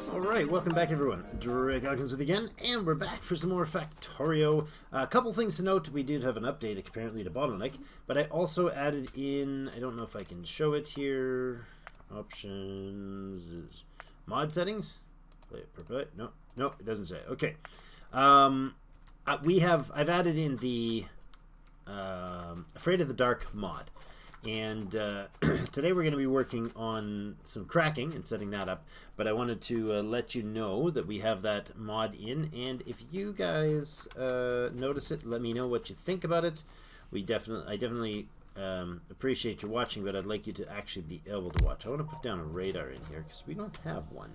Alright, welcome back everyone. Drake Hawkins with you again, and we're back for some more Factorio. A couple things to note. We did have an update apparently to Bottleneck, but I also added in, I don't know if I can show it here, options, mod settings? No, it doesn't say. Okay. I've added in the Afraid of the Dark mod. And today we're going to be working on some cracking and setting that up. But I wanted to let you know that we have that mod in. And if you guys notice it, let me know what you think about it. I definitely appreciate you watching, but I'd like you to actually be able to watch. I want to put down a radar in here because we don't have one.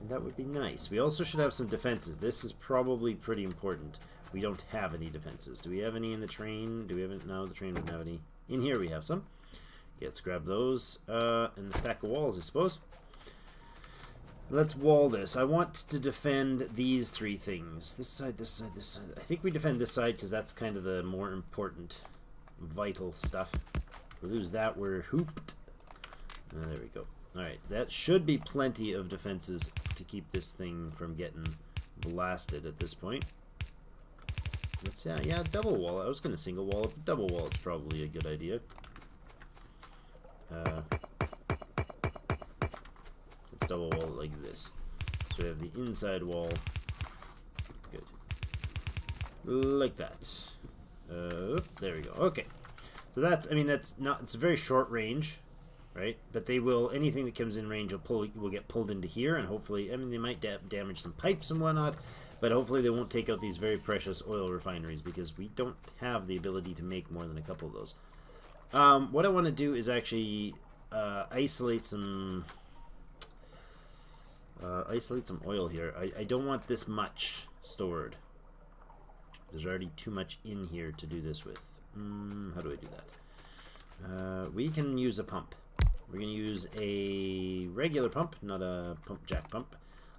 And that would be nice. We also should have some defenses. This is probably pretty important. We don't have any defenses. Do we have any in the train? Do we have any? No, the train wouldn't have any. In here we have some. Okay, let's grab those and the stack of walls, I suppose. Let's wall this. I want to defend these three things. This side, this side, this side. I think we defend this side because that's kind of the more important, vital stuff. If we lose that, we're hooped. There we go. Alright, that should be plenty of defenses to keep this thing from getting blasted at this point. Let's, yeah, double wall. I was going to single wall it. Double wall is probably a good idea. Let's double wall it like this. So we have the inside wall. Good. Like that. There we go. Okay. So that's, I mean, that's not, it's a very short range, right? But they will, anything that comes in range will get pulled into here, and hopefully, I mean, they might damage some pipes and whatnot. But hopefully they won't take out these very precious oil refineries because we don't have the ability to make more than a couple of those. What I want to do is actually isolate some oil here. I don't want this much stored. There's already too much in here to do this with. How do I do that? We can use a pump. We're going to use a regular pump, not a pump jack pump.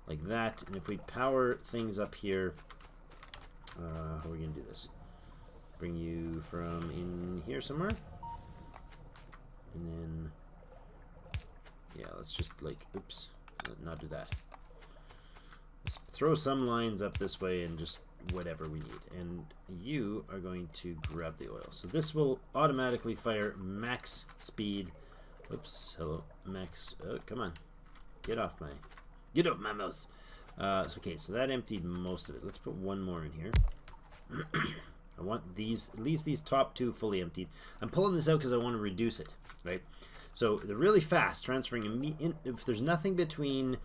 Like that, and if we power things up here, how are we going to do this? Bring you from in here somewhere, and then, yeah, let's just like, oops, not do that. Let's throw some lines up this way and just whatever we need, and you are going to grab the oil. So this will automatically fire max speed. Oops, hello, max, oh, come on, get off my mouse. Okay, so that emptied most of it. Let's put one more in here. I want these, at least these top two fully emptied. I'm pulling this out because I want to reduce it, right? So they're really fast, transferring if there's nothing between,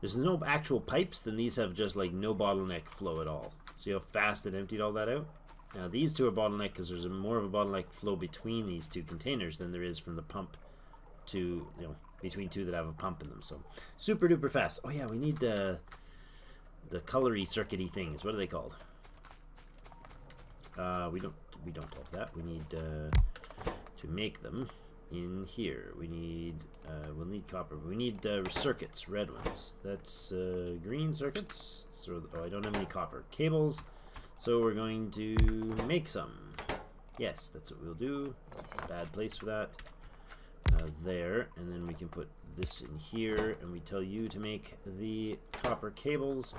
there's no actual pipes, then these have just like no bottleneck flow at all. See how fast it emptied all that out? Now these two are bottleneck because there's more of a bottleneck flow between these two containers than there is from the pump to, you know, between two that have a pump in them. So super duper fast. Oh yeah, we need the colory circuity things. What are they called? We don't have that. We need to make them in here. We need we'll need copper. We need circuits, red ones. That's green circuits. So I don't have any copper cables. So we're going to make some. Yes, that's what we'll do. That's a bad place for that. There, and then we can put this in here, and we tell you to make the copper cables,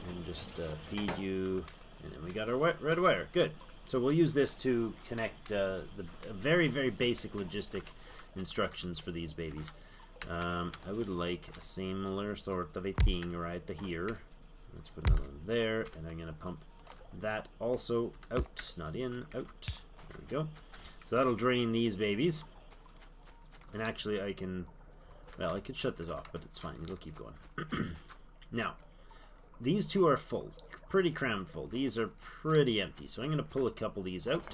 and just feed you, and then we got our red wire. Good. So we'll use this to connect the very, very basic logistic instructions for these babies. I would like a similar sort of a thing right here. Let's put another one there, and I'm going to pump that also out, not in, out. There we go. So that'll drain these babies. And actually I can, well, I could shut this off, but it's fine. It'll keep going. Now, these two are full. Pretty crammed full. These are pretty empty. So I'm going to pull a couple of these out.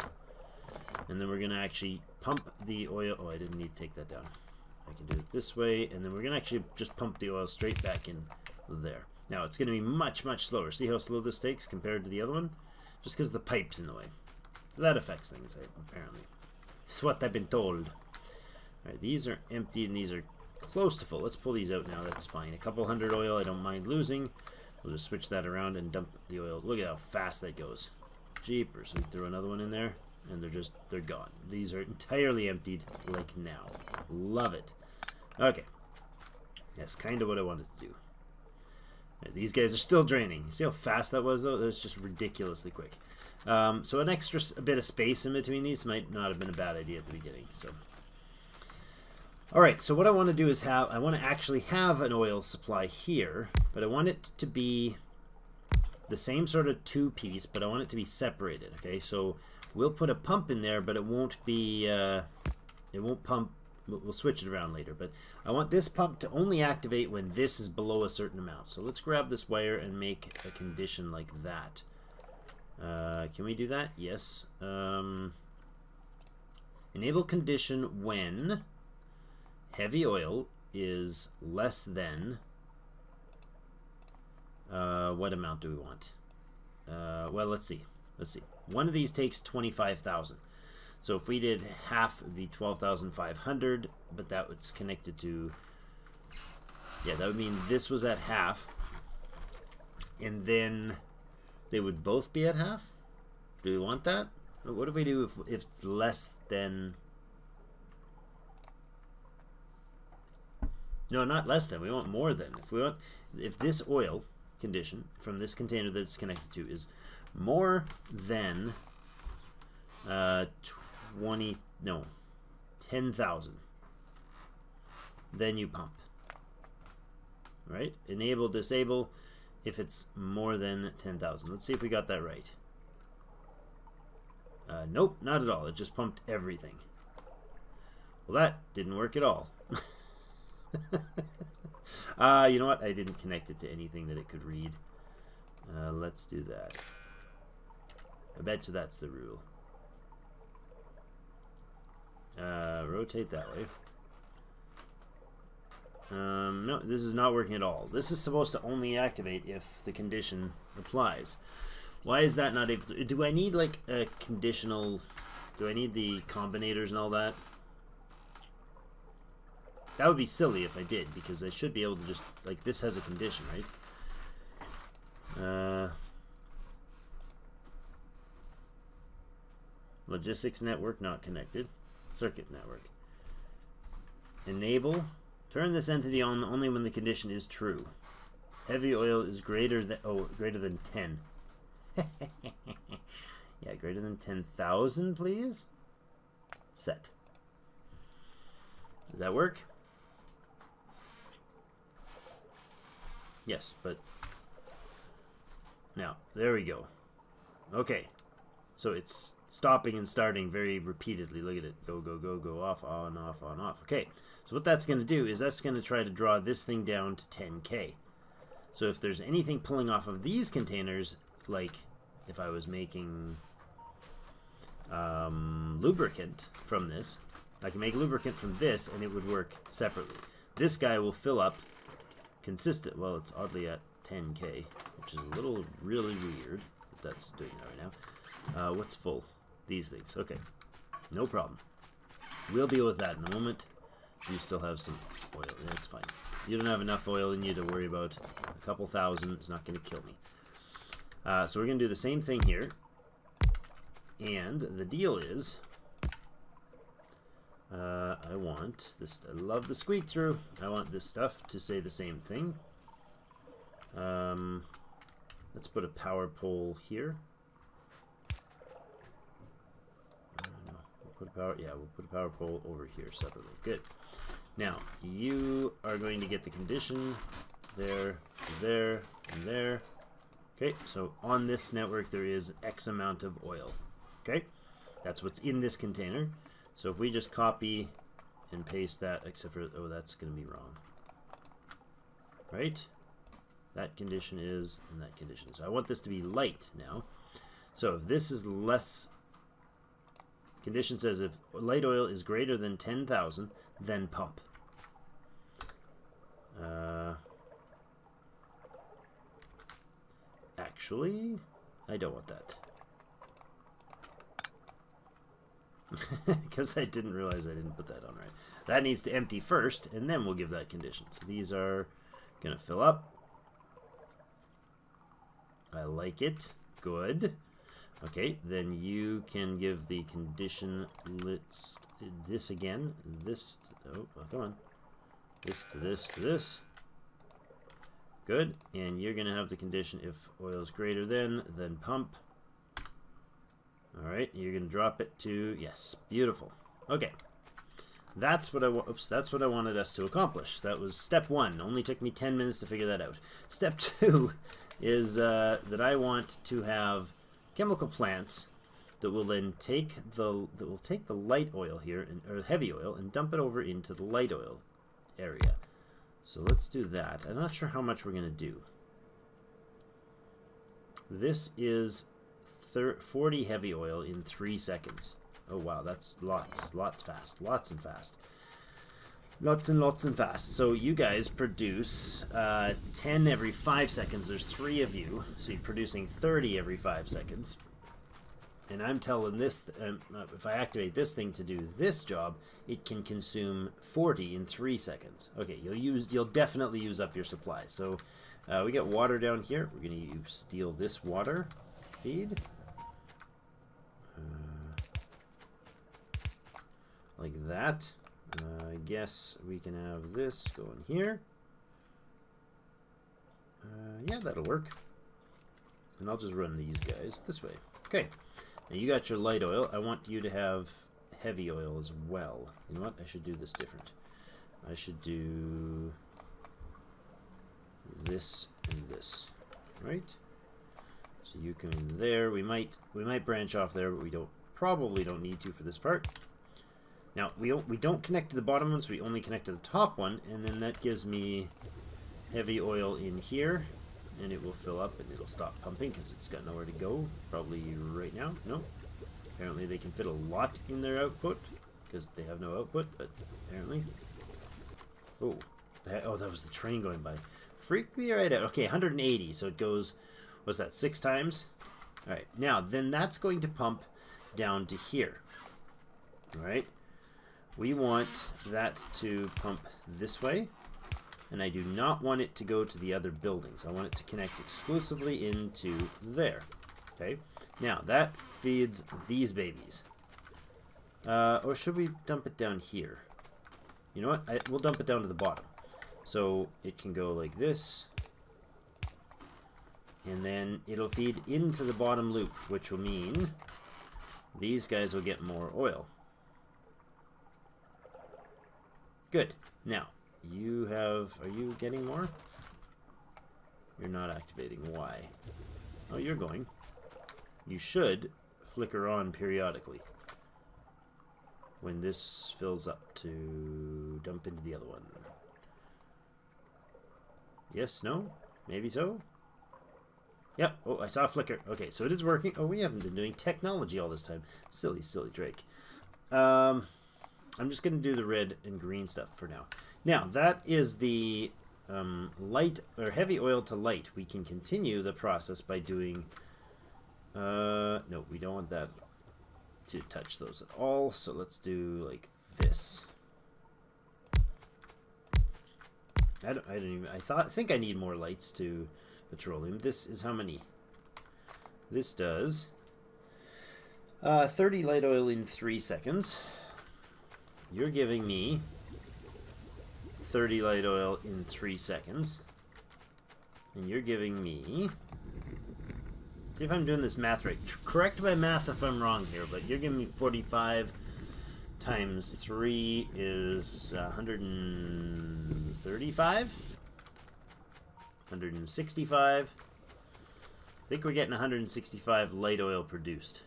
And then we're going to actually pump the oil. Oh, I didn't need to take that down. I can do it this way. And then we're going to actually just pump the oil straight back in there. Now, it's going to be much, much slower. See how slow this takes compared to the other one? Just because the pipe's in the way. So that affects things, apparently. It's what I've been told. Alright, these are empty and these are close to full. Let's pull these out now. That's fine. A couple hundred oil I don't mind losing. We'll just switch that around and dump the oil. Look at how fast that goes. Jeepers. We throw another one in there. and they're gone. These are entirely emptied like now. Love it. Okay. That's kind of what I wanted to do. These guys are still draining. You see how fast that was, though? That was just ridiculously quick. So an extra bit of space in between these might not have been a bad idea at the beginning. So, all right. So what I want to do is I want to actually have an oil supply here, but I want it to be the same sort of two-piece, but I want it to be separated. Okay. So we'll put a pump in there, but it won't be. It won't pump. We'll switch it around later, but I want this pump to only activate when this is below a certain amount. So let's grab this wire and make a condition like that. Can we do that? Yes. Enable condition when heavy oil is less than what amount do we want? Well, let's see. One of these takes 25,000. So if we did half, it would be 12,500, but that was connected to, yeah, that would mean this was at half, and then they would both be at half. Do we want that? What do we do if it's less than, no, not less than, we want more than. If this oil condition from this container that it's connected to is more than 10,000, then you pump. Right? Enable, disable if it's more than 10,000. Let's see if we got that right. Nope, not at all. It just pumped everything. Well, that didn't work at all. You know what? I didn't connect it to anything that it could read. Let's do that. I bet you that's the rule. Rotate that way. No, this is not working at all. This is supposed to only activate if the condition applies. Why is that not able to? Do I need like a conditional? Do I need the combinators and all that? That would be silly if I did, because I should be able to just, like, this has a condition, right? Logistics network not connected. Circuit network. Enable. Turn this entity on only when the condition is true. Heavy oil is greater than 10. Yeah, greater than 10,000, please. Set. Does that work? Yes, but now there we go. Okay, so it's stopping and starting very repeatedly. Look at it. Go, go, go, go, off, on, off, on, off. Okay, so what that's going to do is that's going to try to draw this thing down to 10K. So if there's anything pulling off of these containers, like if I was making lubricant from this, I can make lubricant from this and it would work separately. This guy will fill up consistent. Well, it's oddly at 10K, which is a little really weird. That's doing that right now. What's full? These things. Okay, no problem. We'll deal with that in a moment. You still have some oil. That's fine. You don't have enough oil in you to worry about. A couple thousand. It's not going to kill me. So we're going to do the same thing here. And the deal is, I want this. I love the Squeek Through. I want this stuff to say the same thing. Let's put a power pole here. We'll put a power pole over here separately. Good. Now you are going to get the condition there, there, and there. Okay. So on this network there is X amount of oil. Okay. That's what's in this container. So if we just copy and paste that, except for, oh, that's going to be wrong. Right? That condition is, and that condition is. So I want this to be light now. So if this is less, condition says if light oil is greater than 10,000, then pump. Actually, I don't want that. Because I didn't realize I didn't put that on right. That needs to empty first, and then we'll give that condition. So these are going to fill up. I like it. Good. Okay, then you can give the condition, let's, this again, this, oh, come on, this to this to this. Good, and you're going to have the condition if oil is greater than pump. Alright, you're going to drop it to, yes, beautiful. Okay, that's what that's what I wanted us to accomplish. That was step 1, only took me 10 minutes to figure that out. Step 2 is that I want to have chemical plants that will then take the light oil here, or heavy oil, and dump it over into the light oil area. So let's do that. I'm not sure how much we're going to do. This is 40 heavy oil in 3 seconds. Oh wow, that's lots fast. Lots and fast. Lots and fast. So you guys produce 10 every 5 seconds. There's 3 of you, so you're producing 30 every 5 seconds. And I'm telling this, if I activate this thing to do this job, it can consume 40 in 3 seconds. Okay, you'll definitely use up your supply. So we got water down here. We're going to steal this water feed. Like that. I guess we can have this going here. Yeah, that'll work. And I'll just run these guys this way. Okay. Now you got your light oil. I want you to have heavy oil as well. You know what? I should do this different. I should do this and this. Right? So you come in there. We might branch off there, but we probably don't need to for this part. Now, we don't connect to the bottom one, so we only connect to the top one, and then that gives me heavy oil in here, and it will fill up, and it'll stop pumping because it's got nowhere to go, probably right now. No. Apparently they can fit a lot in their output, because they have no output, but apparently. Oh, that was the train going by. Freaked me right out. Okay, 180, so it goes, what's that, 6 times? Alright, now, then that's going to pump down to here. Alright. We want that to pump this way, and I do not want it to go to the other buildings. I want it to connect exclusively into there. Okay, now that feeds these babies. Or should we dump it down here? You know what? We'll dump it down to the bottom. So it can go like this, and then it'll feed into the bottom loop, which will mean these guys will get more oil. Good. Now, are you getting more? You're not activating. Why? Oh, you're going. You should flicker on periodically when this fills up to dump into the other one. Yes, no? Maybe so? Yep. Oh, I saw a flicker. Okay, so it is working. Oh, we haven't been doing technology all this time. Silly Drake. I'm just going to do the red and green stuff for now. Now, that is the light or heavy oil to light. We can continue the process by doing... no, we don't want that to touch those at all. So let's do like this. I think I need more lights to petroleum. This is how many? This does 30 light oil in 3 seconds. You're giving me 30 light oil in 3 seconds. And you're giving me... See if I'm doing this math right. Correct my math if I'm wrong here, but you're giving me 45 times 3 is 135? 165? I think we're getting 165 light oil produced.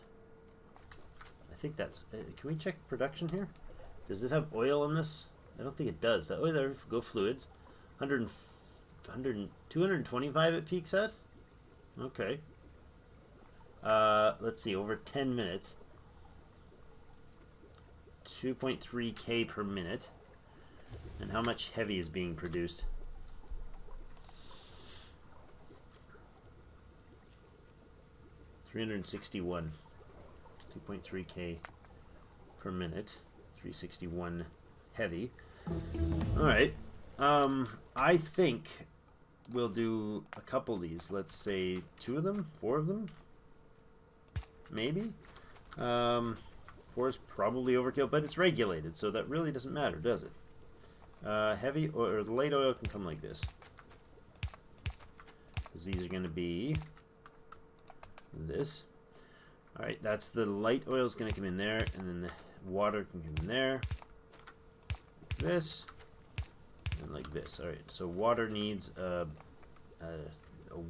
I think that's... can we check production here? Does it have oil in this? I don't think it does. Oh, there go fluids. 225 it peaks at? Okay. Let's see, over 10 minutes. 2.3K per minute. And how much heavy is being produced? $361. 2.3K per minute. 361 heavy. Alright. I think we'll do a couple of these. Let's say 2 of them? 4 of them? maybe. 4 is probably overkill, but it's regulated, so that really doesn't matter, does it? Heavy or the light oil can come like this. Because these are going to be this. Alright, that's the light oil is going to come in there, and then the water can come in there. Like this. And like this. Alright, so water needs a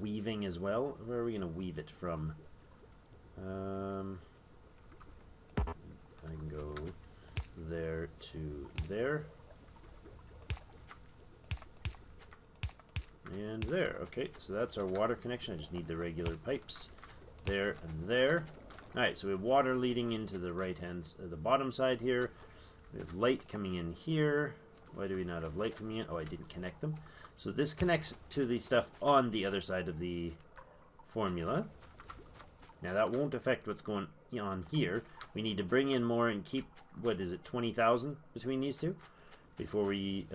weaving as well. Where are we going to weave it from? I can go there to there. And there. Okay, so that's our water connection. I just need the regular pipes there and there. Alright, so we have water leading into the right hand, the bottom side here. We have light coming in here. Why do we not have light coming in? Oh, I didn't connect them. So this connects to the stuff on the other side of the formula. Now that won't affect what's going on here. We need to bring in more and keep, what is it, 20,000 between these two before we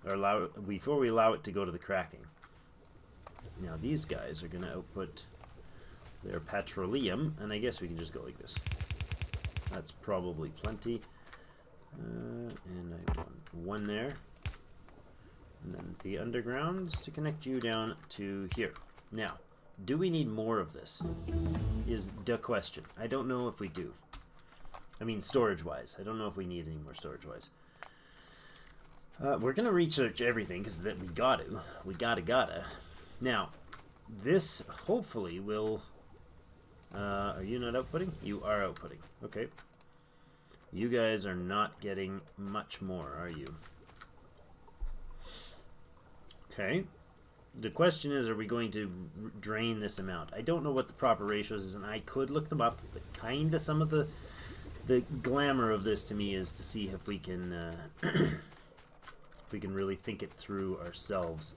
allow it to go to the cracking. Now these guys are going to output their petroleum, and I guess we can just go like this. That's probably plenty. And I want one there. And then the undergrounds to connect you down to here. Now, do we need more of this? Is the question. I don't know if we do. I mean, storage-wise. I don't know if we need any more storage-wise. We're going to research everything, because we got to. We gotta. Now, this hopefully will... are you not outputting? You are outputting. Okay. You guys are not getting much more, are you? Okay. The question is, are we going to drain this amount? I don't know what the proper ratios is, and I could look them up, but kind of some of the glamour of this to me is to see if we can if we can really think it through ourselves.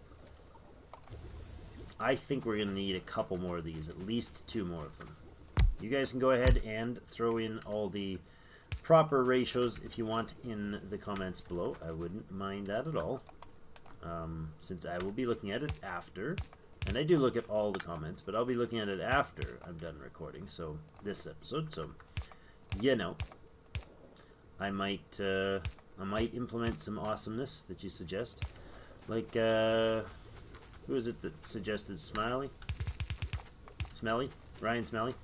I think we're going to need a couple more of these, at least 2 more of them. You guys can go ahead and throw in all the proper ratios if you want in the comments below. I wouldn't mind that at all. Since I will be looking at it after, and I do look at all the comments, but I'll be looking at it after I'm done recording, so this episode, so you know, I might implement some awesomeness that you suggest, like who is it that suggested Smelly? Ryan Smelly?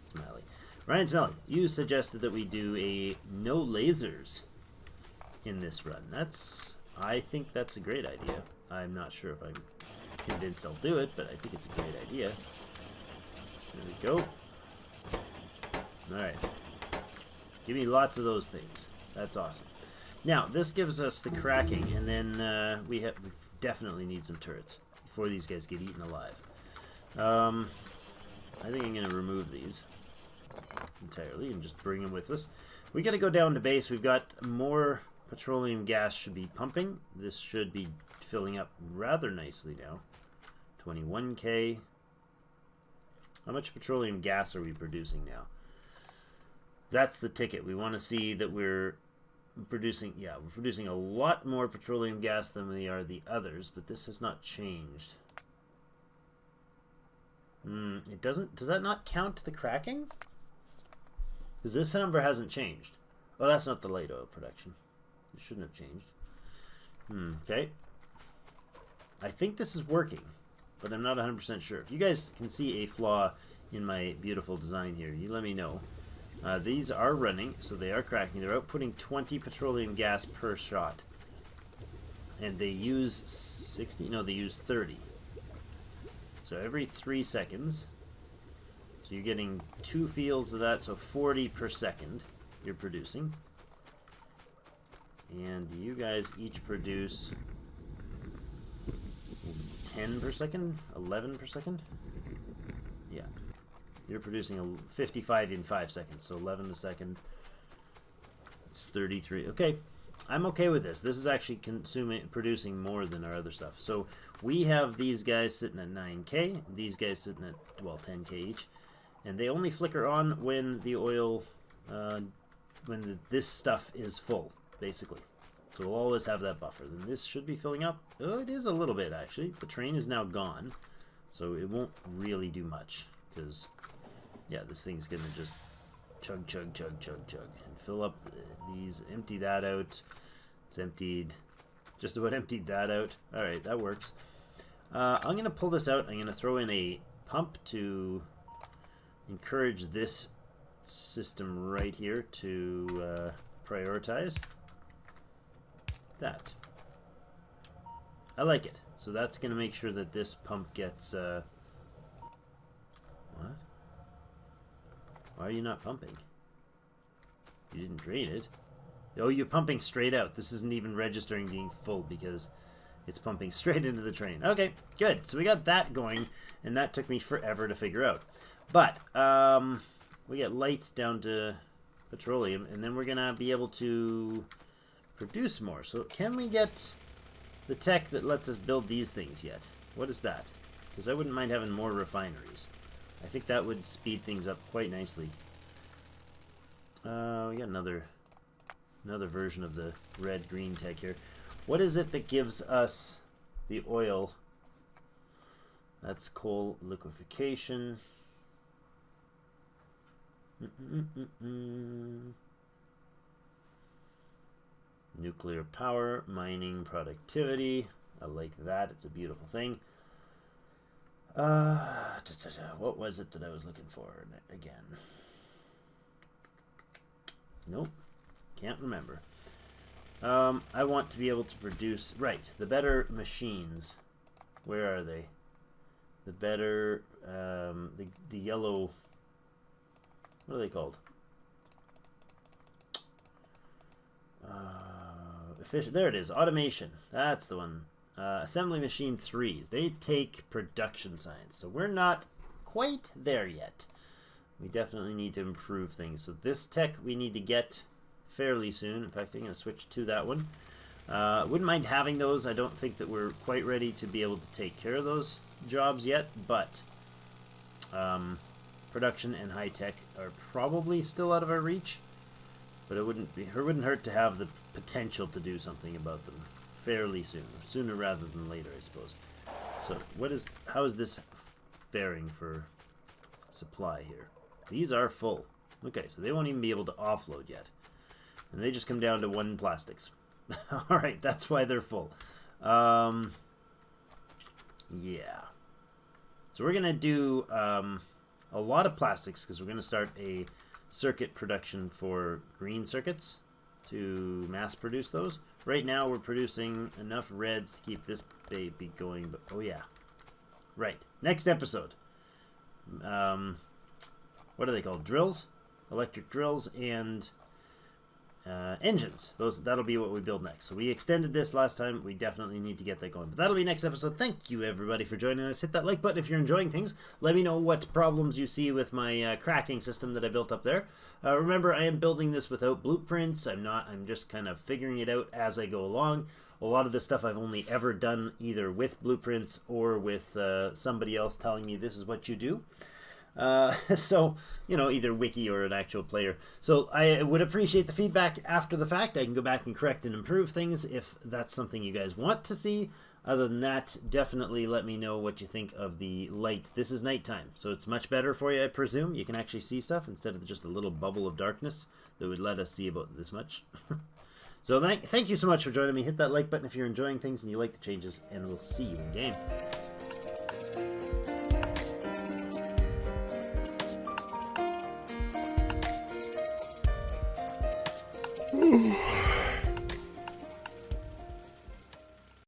Smiley. Ryan Smelly, you suggested that we do a no lasers in this run. I think that's a great idea. I'm not sure if I'm convinced I'll do it, but I think it's a great idea. There we go. Alright. Give me lots of those things. That's awesome. Now, this gives us the cracking, and then we definitely need some turrets before these guys get eaten alive. I think I'm going to remove these entirely and just bring them with us. We got to go down to base. We've got more petroleum gas should be pumping. This should be filling up rather nicely now. 21k. How much petroleum gas are we producing now? That's the ticket. We want to see that we're producing, yeah, we're producing a lot more petroleum gas than we are the others, but this has not changed. It doesn't, does that not count the cracking? Because this number hasn't changed. Oh, that's not the light oil production. It shouldn't have changed. Okay. I think this is working, but I'm not 100% sure. If you guys can see a flaw in my beautiful design here, you let me know. These are running, so they are cracking. They're outputting 20 petroleum gas per shot. And they use 60, no, they use 30. So every 3 seconds. So you're getting 2 fields of that, so 40 per second you're producing. And you guys each produce 10 per second? 11 per second? Yeah. You're producing 55 in 5 seconds, so 11 a second. It's 33. Okay, I'm okay with this. This is actually producing more than our other stuff. So we have these guys sitting at 9k, these guys sitting at, well, 10k each. And they only flicker on when the oil, this stuff is full, basically. So we'll always have that buffer. Then this should be filling up. Oh, it is a little bit, actually. The train is now gone, so it won't really do much, because, Yeah, this thing's gonna just chug, chug, chug, chug, chug, and fill up these. Empty that out. It's emptied. Just about emptied that out. All right, that works. I'm gonna pull this out. I'm gonna throw in a pump to encourage this system right here to prioritize that. I like it. So that's gonna make sure that this pump gets what? Why are you not pumping? You didn't drain it. Oh, you're pumping straight out. This isn't even registering being full because it's pumping straight into the train. Okay, good. So we got that going, and that took me forever to figure out. But we get light down to petroleum, and then we're going to be able to produce more. So can we get the tech that lets us build these things yet? What is that? Because I wouldn't mind having more refineries. I think that would speed things up quite nicely. We got another version of the red-green tech here. What is it that gives us the oil? That's coal liquefaction. Nuclear power, mining productivity. I like that. It's a beautiful thing. What was it that I was looking for again? Nope. Can't remember. I want to be able to produce... Right, the better machines. Where are they? The better... the yellow... What are they called? Efficient. There it is. Automation. That's the one. Assembly machine 3s. They take production science. So we're not quite there yet. We definitely need to improve things. So this tech we need to get fairly soon. In fact, I'm going to switch to that one. Wouldn't mind having those. I don't think that we're quite ready to be able to take care of those jobs yet, but production and high tech are probably still out of our reach. But it wouldn't hurt to have the potential to do something about them fairly soon, sooner rather than later, I suppose. So, how is this faring for supply here? These are full. Okay, so they won't even be able to offload yet. And they just come down to 1 plastics. Alright, that's why they're full. Yeah. So we're going to do a lot of plastics because we're going to start a circuit production for green circuits to mass produce those. Right now we're producing enough reds to keep this baby going, but oh yeah. Right. Next episode. What are they called? Drills? Electric drills and engines. That'll be what we build next. So we extended this last time. We definitely need to get that going. But that'll be next episode. Thank you, everybody, for joining us. Hit that like button if you're enjoying things. Let me know what problems you see with my cracking system that I built up there. Remember, I am building this without blueprints. I'm just kind of figuring it out as I go along. A lot of this stuff I've only ever done either with blueprints or with somebody else telling me this is what you do. So, either wiki or an actual player. So I would appreciate the feedback after the fact. I can go back and correct and improve things if that's something you guys want to see. Other than that, definitely let me know what you think of the light. This is nighttime, so it's much better for you, I presume. You can actually see stuff instead of just a little bubble of darkness that would let us see about this much. So thank you so much for joining me. Hit that like button if you're enjoying things and you like the changes, and we'll see you in game. Ooh.